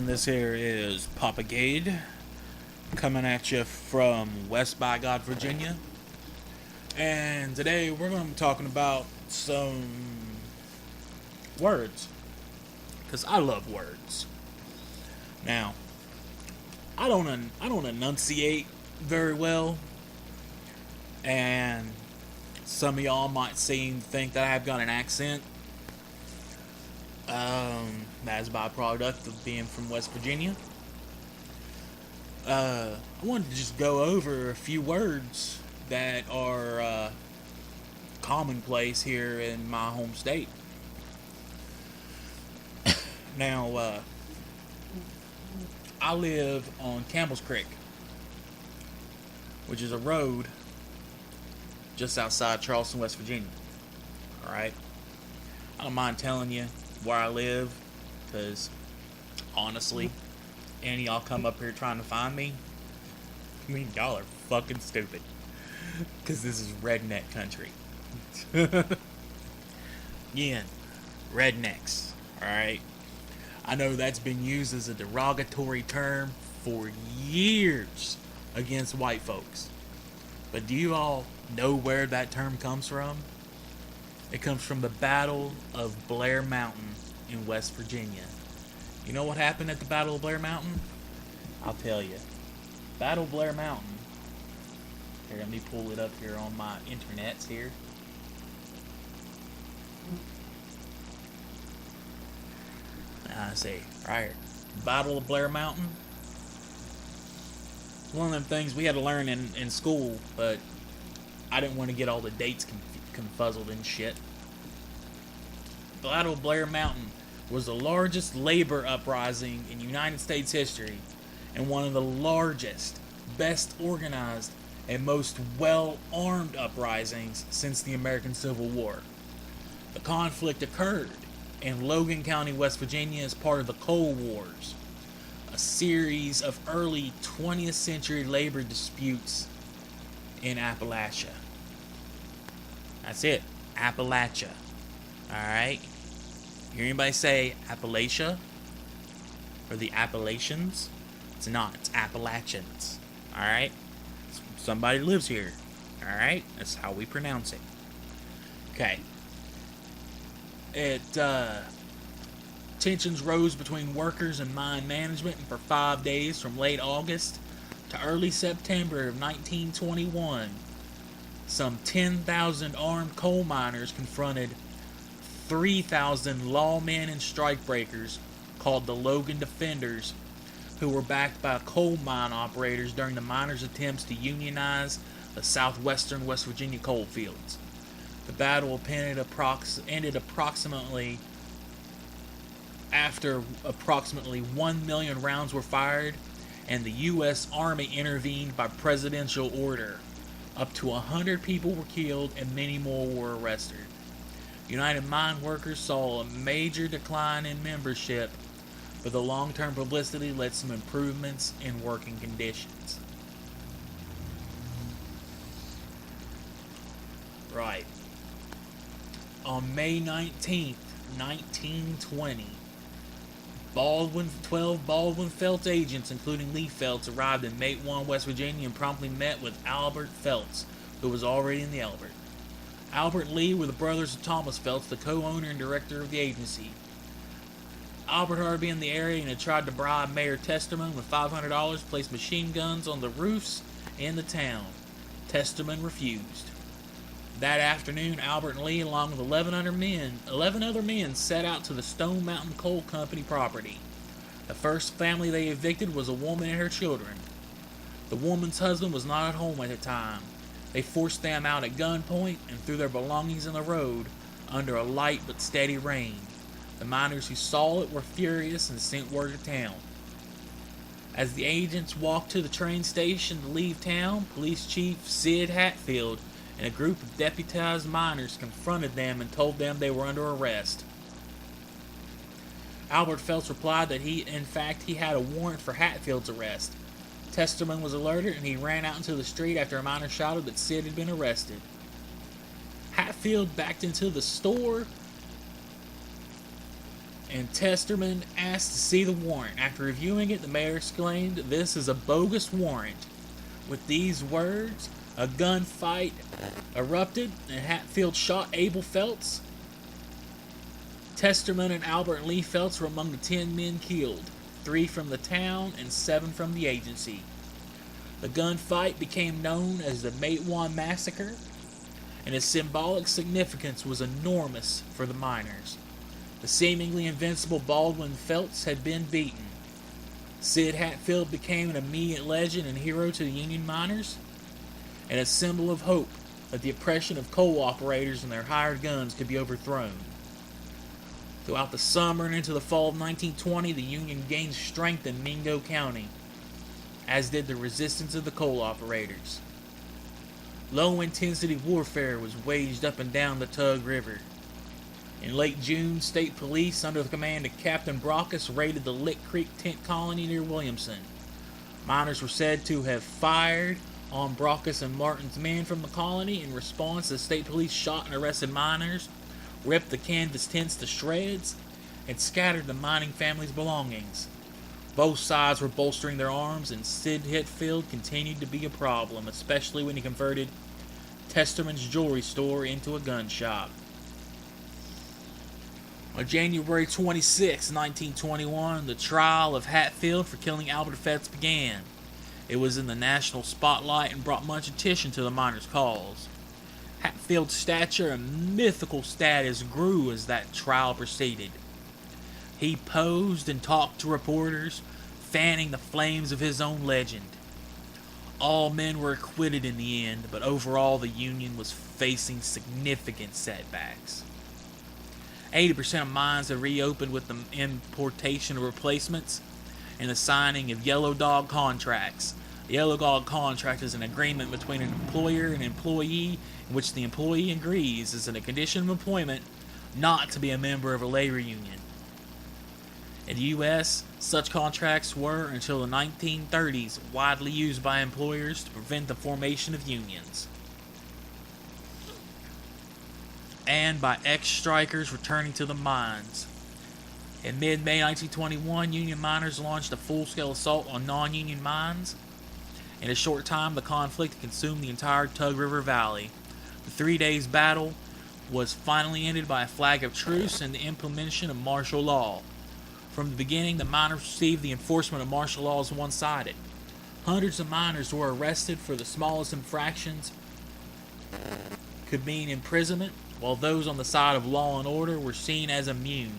This here is Papa Gade coming at you from West by God, Virginia. And today we're going to be talking about some words. Because I love words. Now, I don't enunciate very well. And some of y'all might think that I've got an accent. That's a byproduct of being from West Virginia. I wanted to just go over a few words that are commonplace here in my home state. Now, I live on Campbell's Creek, which is a road just outside Charleston, West Virginia. Alright? I don't mind telling you where I live, because honestly, any of y'all come up here trying to find me, I mean, y'all are fucking stupid. Because this is redneck country. Again, rednecks. Alright? I know that's been used as a derogatory term for years against white folks. But do you all know where that term comes from? It comes from the Battle of Blair Mountain in West Virginia. You know what happened at the Battle of Blair Mountain? I'll tell you. Battle of Blair Mountain. Here, let me pull it up here on my internets here. I say, right here. Battle of Blair Mountain. One of them things we had to learn in school, but I didn't want to get all the dates confuzzled and shit. The Battle of Blair Mountain was the largest labor uprising in United States history and one of the largest, best organized, and most well-armed uprisings since the American Civil War. The conflict occurred in Logan County, West Virginia as part of the Coal Wars, a series of early 20th century labor disputes in Appalachia. That's it, Appalachia. Alright? Hear anybody say Appalachia? Or the Appalachians? It's not, it's Appalachians. Alright? Somebody lives here. Alright? That's how we pronounce it. Okay. Tensions rose between workers and mine management for 5 days from late August to early September of 1921. Some 10,000 armed coal miners confronted 3,000 lawmen and strikebreakers called the Logan Defenders, who were backed by coal mine operators during the miners' attempts to unionize the southwestern West Virginia coal fields. The battle ended approximately after approximately 1 million rounds were fired, and the U.S. Army intervened by presidential order. Up to 100 people were killed and many more were arrested. United Mine Workers saw a major decline in membership, but the long-term publicity led to some improvements in working conditions. Right. On May 19th, 1920, 12 Baldwin Felts agents, including Lee Felts, arrived in Matewan, West Virginia and promptly met with Albert Felts, who was already in the Albert. Albert and Lee were the brothers of Thomas Felts, the co-owner and director of the agency. Albert had been in the area and had tried to bribe Mayor Testerman with $500 to place machine guns on the roofs in the town. Testerman refused. That afternoon, Albert and Lee, along with 11 other men, set out to the Stone Mountain Coal Company property. The first family they evicted was a woman and her children. The woman's husband was not at home at the time. They forced them out at gunpoint and threw their belongings in the road under a light but steady rain. The miners who saw it were furious and sent word to town. As the agents walked to the train station to leave town, Police Chief Sid Hatfield and a group of deputized miners confronted them and told them they were under arrest. Albert Felts replied that he had a warrant for Hatfield's arrest. Testerman was alerted and he ran out into the street after a miner shouted that Sid had been arrested. Hatfield backed into the store and Testerman asked to see the warrant. After reviewing it, the mayor exclaimed, "This is a bogus warrant." With these words, a gunfight erupted, and Hatfield shot Abel Phelps. Testerman and Albert Lee Phelps were among the 10 men killed, 3 from the town and 7 from the agency. The gunfight became known as the Matewan Massacre, and its symbolic significance was enormous for the miners. The seemingly invincible Baldwin Phelps had been beaten. Sid Hatfield became an immediate legend and hero to the Union miners, and a symbol of hope that the oppression of coal operators and their hired guns could be overthrown. Throughout the summer and into the fall of 1920, the Union gained strength in Mingo County, as did the resistance of the coal operators. Low-intensity warfare was waged up and down the Tug River. In late June, state police under the command of Captain Brockus raided the Lick Creek tent colony near Williamson. Miners were said to have fired on Brockus and Martin's men from the colony. In response, the state police shot and arrested miners, ripped the canvas tents to shreds, and scattered the mining family's belongings. Both sides were bolstering their arms, and Sid Hatfield continued to be a problem, especially when he converted Testerman's jewelry store into a gun shop. On January 26, 1921, the trial of Hatfield for killing Albert Phelps began. It was in the national spotlight and brought much attention to the miners' cause. Hatfield's stature and mythical status grew as that trial proceeded. He posed and talked to reporters, fanning the flames of his own legend. All men were acquitted in the end, but overall the Union was facing significant setbacks. 80% of mines had reopened with the importation of replacements and the signing of Yellow Dog contracts. The Yellow Dog contract is an agreement between an employer and employee in which the employee agrees, as a condition of employment, not to be a member of a labor union. In the U.S., such contracts were, until the 1930s, widely used by employers to prevent the formation of unions, and by ex-strikers returning to the mines. In mid-May 1921, Union miners launched a full-scale assault on non-Union mines. In a short time, the conflict consumed the entire Tug River Valley. The 3 days battle was finally ended by a flag of truce and the implementation of martial law. From the beginning, the miners received the enforcement of martial law as one-sided. Hundreds of miners were arrested for the smallest infractions could mean imprisonment, while those on the side of law and order were seen as immune.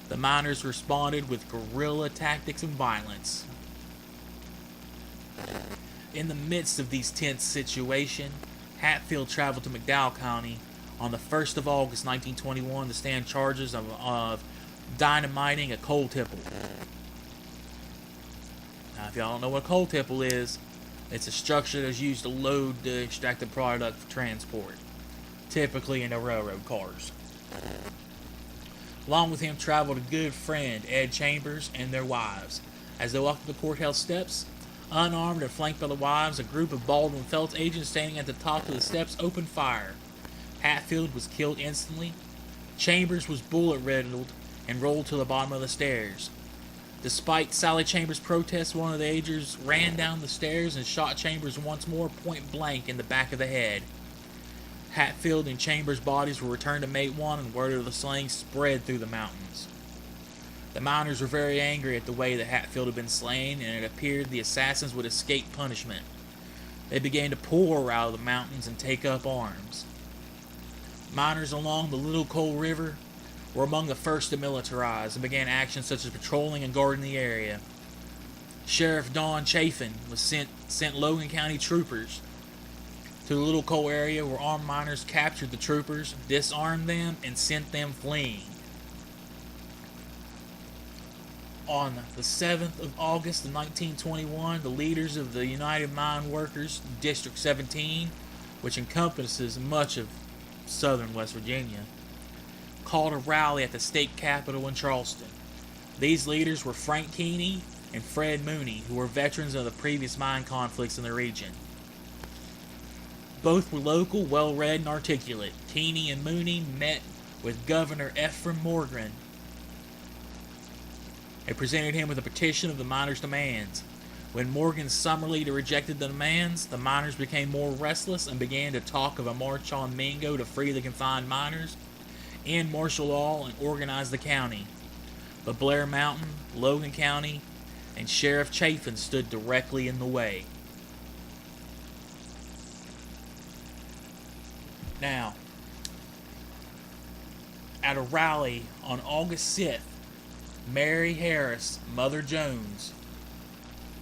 The miners responded with guerrilla tactics and violence. In the midst of these tense situations, Hatfield traveled to McDowell County on the 1st of August 1921 to stand charges of dynamiting a coal tipple. Now, if y'all don't know what a coal tipple is, it's a structure that's used to load the extracted product for transport, typically in the railroad cars. Along with him traveled a good friend, Ed Chambers, and their wives. As they walked up the courthouse steps, unarmed and flanked by the wives, a group of Baldwin Phelps agents standing at the top of the steps opened fire. Hatfield was killed instantly. Chambers was bullet-riddled and rolled to the bottom of the stairs. Despite Sally Chambers' protests, one of the agents ran down the stairs and shot Chambers once more point blank in the back of the head. Hatfield and Chambers' bodies were returned to Matewan, and word of the slaying spread through the mountains. The miners were very angry at the way that Hatfield had been slain, and it appeared the assassins would escape punishment. They began to pour out of the mountains and take up arms. Miners along the Little Coal River were among the first to militarize and began actions such as patrolling and guarding the area. Sheriff Don Chafin was sent Logan County troopers to the Little Coal area, where armed miners captured the troopers, disarmed them, and sent them fleeing. On the 7th of August of 1921, the leaders of the United Mine Workers District 17, which encompasses much of southern West Virginia, called a rally at the state capitol in Charleston. These leaders were Frank Keeney and Fred Mooney, who were veterans of the previous mine conflicts in the region. Both were local, well-read, and articulate. Keeney and Mooney met with Governor Ephraim Morgan They presented him with a petition of the miners' demands. When Morgan summarily rejected the demands, the miners became more restless and began to talk of a march on Mingo to free the confined miners, end martial law, and organize the county. But Blair Mountain, Logan County, and Sheriff Chafin stood directly in the way. Now, at a rally on August 6th, Mary Harris, Mother Jones,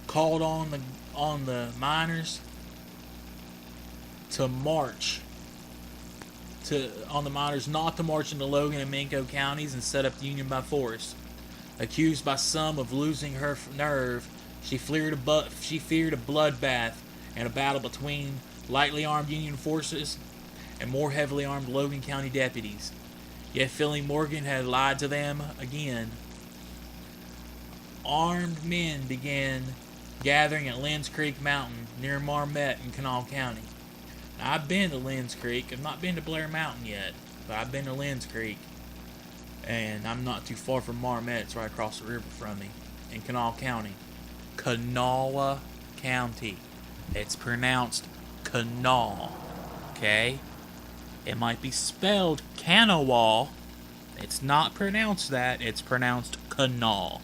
called on the miners to march on the miners not to march into Logan and Mingo counties and set up the Union by force. Accused by some of losing her nerve, she feared a bloodbath and a battle between lightly armed Union forces and more heavily armed Logan County deputies. Yet feeling Morgan had lied to them again, armed men began gathering at Lenz Creek Mountain near Marmet in Kanawha County. Now, I've been to Lenz Creek. I've not been to Blair Mountain yet, but I've been to Lenz Creek. And I'm not too far from Marmet. It's right across the river from me in Kanawha County. Kanawha County. It's pronounced Kanawha. Okay? It might be spelled Kanawha. It's not pronounced that. It's pronounced Kanawha.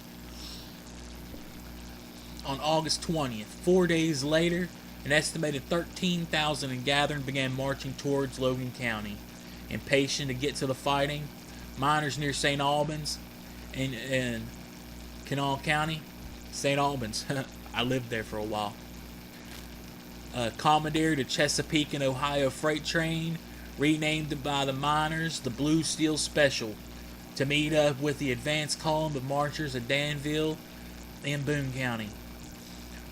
On August 20th, 4 days later, an estimated 13,000 in gathering began marching towards Logan County. Impatient to get to the fighting, miners near St. Albans in Kanawha County. St. Albans. I lived there for a while. Commandeered a Chesapeake and Ohio freight train, renamed by the miners the Blue Steel Special, to meet up with the advance column of marchers at Danville in Boone County.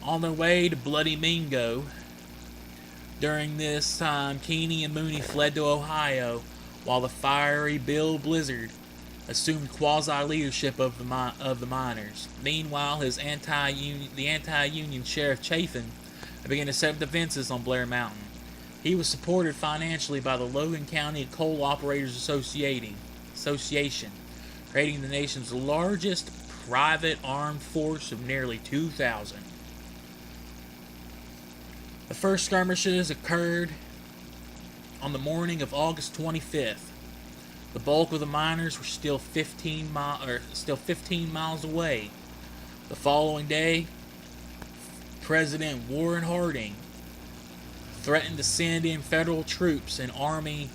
On their way to Bloody Mingo, during this time, Keeney and Mooney fled to Ohio, while the fiery Bill Blizzard assumed quasi-leadership of the miners. Meanwhile, the anti-union Sheriff Chafin began to set up defenses on Blair Mountain. He was supported financially by the Logan County Coal Operators Association, creating the nation's largest private armed force of nearly 2,000. The first skirmishes occurred on the morning of August 25th. The bulk of the miners were still 15 miles away. The following day, President Warren Harding threatened to send in federal troops and Army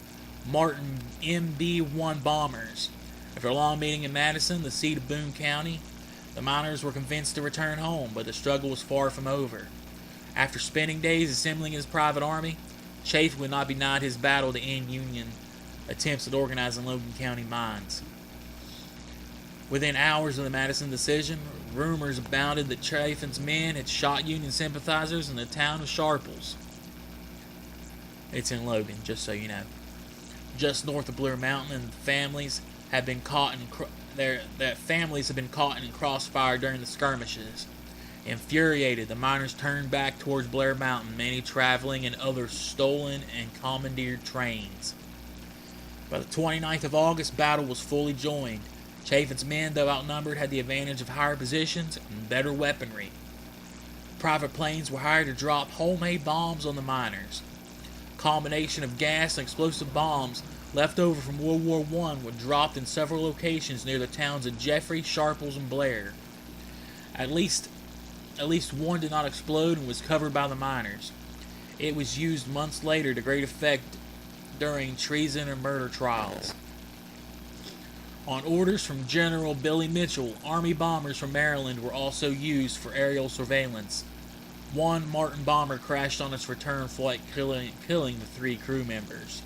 Martin MB-1 bombers. After a long meeting in Madison, the seat of Boone County, the miners were convinced to return home, but the struggle was far from over. After spending days assembling his private army, Chafin would not be denied his battle to end Union attempts at organizing Logan County mines. Within hours of the Madison decision, rumors abounded that Chafin's men had shot Union sympathizers in the town of Sharples. It's in Logan, just so you know. Just north of Blair Mountain, and families have been caught in crossfire during the skirmishes. Infuriated, the miners turned back towards Blair Mountain, many traveling in other stolen and commandeered trains. By the 29th of August, battle was fully joined. Chafin's men, though outnumbered, had the advantage of higher positions and better weaponry. Private planes were hired to drop homemade bombs on the miners. A combination of gas and explosive bombs left over from World War I were dropped in several locations near the towns of Jeffrey, Sharples, and Blair. At least one did not explode and was covered by the miners. It was used months later to great effect during treason and murder trials. On orders from General Billy Mitchell, Army bombers from Maryland were also used for aerial surveillance. One Martin bomber crashed on its return flight, killing the 3 crew members.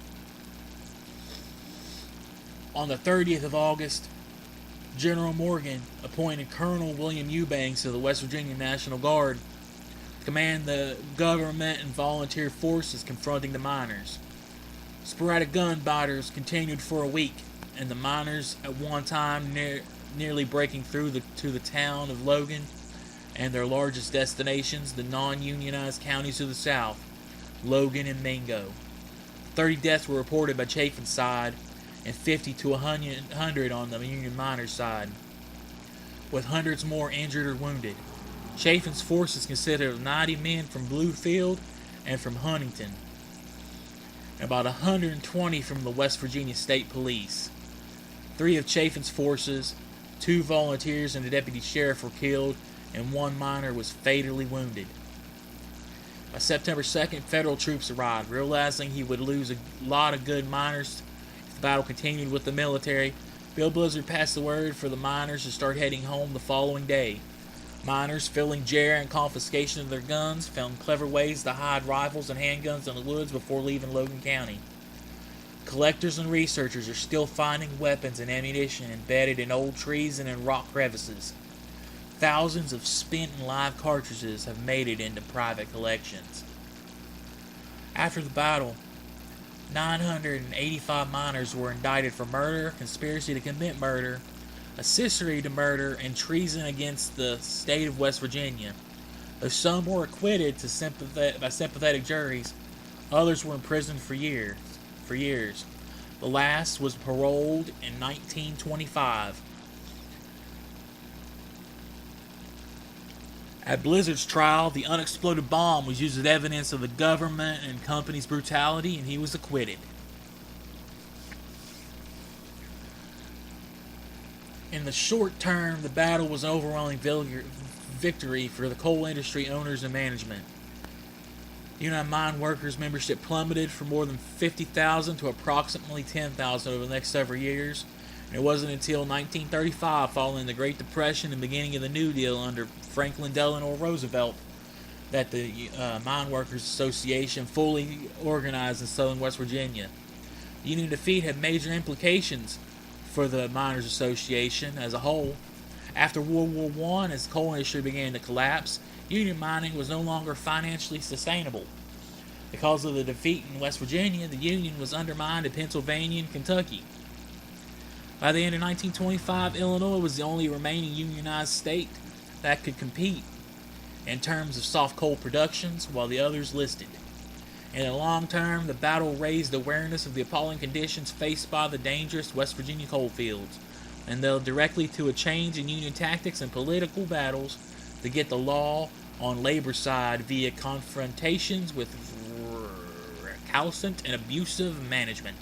On the 30th of August, General Morgan appointed Colonel William Eubanks of the West Virginia National Guard to command the government and volunteer forces confronting the miners. Sporadic gunfighters continued for a week, and the miners at one time nearly breaking through to the town of Logan and their largest destinations, the non-unionized counties to the south, Logan and Mingo. 30 deaths were reported by Chafin's side, and 50 to 100 on the Union miners' side. with hundreds more injured or wounded. Chaffin's forces consisted of 90 men from Bluefield and from Huntington, and about 120 from the West Virginia State Police. 3 of Chaffin's forces, 2 volunteers and a deputy sheriff were killed, and 1 miner was fatally wounded. By September 2nd, federal troops arrived. Realizing he would lose a lot of good miners if the battle continued with the military, Bill Blizzard passed the word for the miners to start heading home the following day. Miners, feeling jail and confiscation of their guns, found clever ways to hide rifles and handguns in the woods before leaving Logan County. Collectors and researchers are still finding weapons and ammunition embedded in old trees and in rock crevices. Thousands of spent and live cartridges have made it into private collections. After the battle, 985 miners were indicted for murder, conspiracy to commit murder, accessory to murder, and treason against the state of West Virginia. Though some were acquitted by sympathetic juries, others were imprisoned for years. The last was paroled in 1925. At Blizzard's trial, the unexploded bomb was used as evidence of the government and company's brutality, and he was acquitted. In the short term, the battle was an overwhelming victory for the coal industry owners and management. United Mine Workers membership plummeted from more than 50,000 to approximately 10,000 over the next several years. And it wasn't until 1935, following the Great Depression and beginning of the New Deal under Franklin Delano Roosevelt, that the Mine Workers Association fully organized in southern West Virginia. The Union defeat had major implications for the Miners Association as a whole. After World War I, as the coal industry began to collapse, Union mining was no longer financially sustainable. Because of the defeat in West Virginia, the Union was undermined in Pennsylvania and Kentucky. By the end of 1925, Illinois was the only remaining unionized state that could compete in terms of soft coal productions, while the others listed. In the long term, the battle raised awareness of the appalling conditions faced by the dangerous West Virginia coal fields, and led directly to a change in Union tactics and political battles to get the law on labor side via confrontations with recalcitrant and abusive management,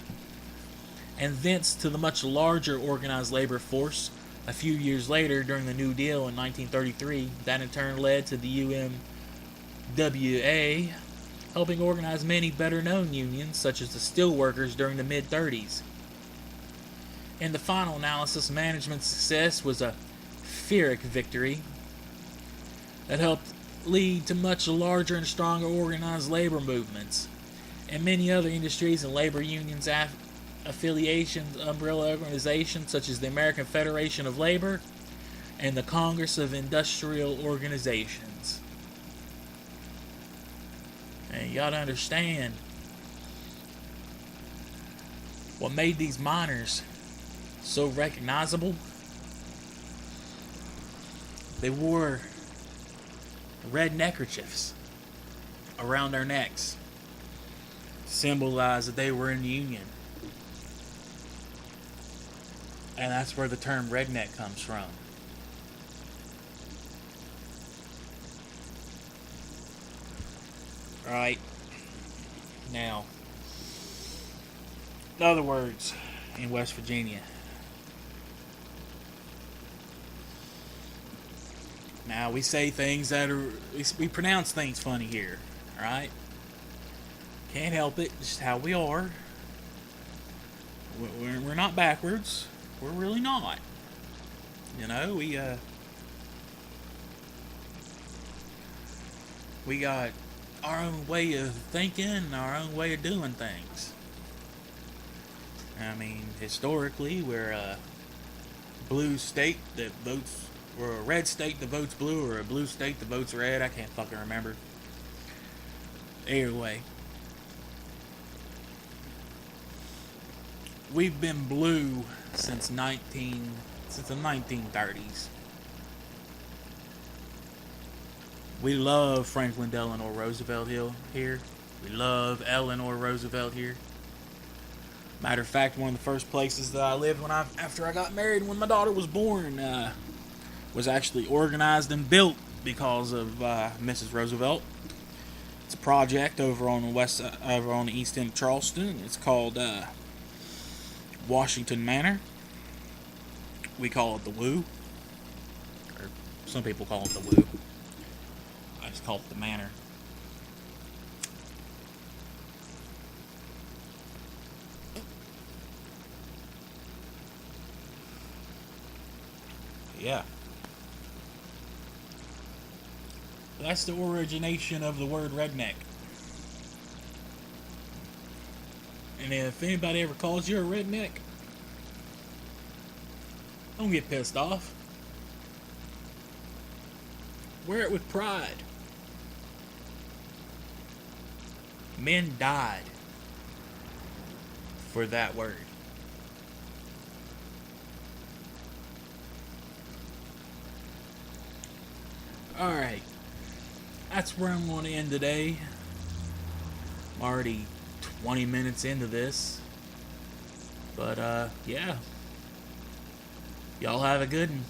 and thence to the much larger organized labor force a few years later during the New Deal in 1933. That in turn led to the UMWA helping organize many better-known unions, such as the steelworkers during the mid-30s. In the final analysis, management's success was a Pyrrhic victory that helped lead to much larger and stronger organized labor movements, and many other industries and labor unions affiliations, umbrella organizations such as the American Federation of Labor and the Congress of Industrial Organizations. And you gotta understand what made these miners so recognizable. They wore red neckerchiefs around their necks, symbolized that they were in the Union. And that's where the term redneck comes from. Right. Now, in other words, in West Virginia. Now, we say things that are, we pronounce things funny here, right? Can't help it, just how we are. We're not backwards. We're really not. You know, we got our own way of thinking and our own way of doing things. I mean, historically, we're a blue state that votes, or a red state that votes blue, or a blue state that votes red. I can't fucking remember. Either way, we've been blue since the 1930s. We love Franklin Delano Roosevelt here. We love Eleanor Roosevelt here. Matter of fact, one of the first places that I lived after I got married, when my daughter was born, was actually organized and built because of Mrs. Roosevelt. It's a project over on the east end of Charleston. It's called Washington Manor. We call it the Woo, or some people call it the Woo. I just call it the Manor. Yeah. That's the origination of the word redneck. And if anybody ever calls you a redneck, don't get pissed off. Wear it with pride. Men died for that word. Alright. That's where I'm going to end today. I'm already 20 minutes into this. But, yeah. Y'all have a good one.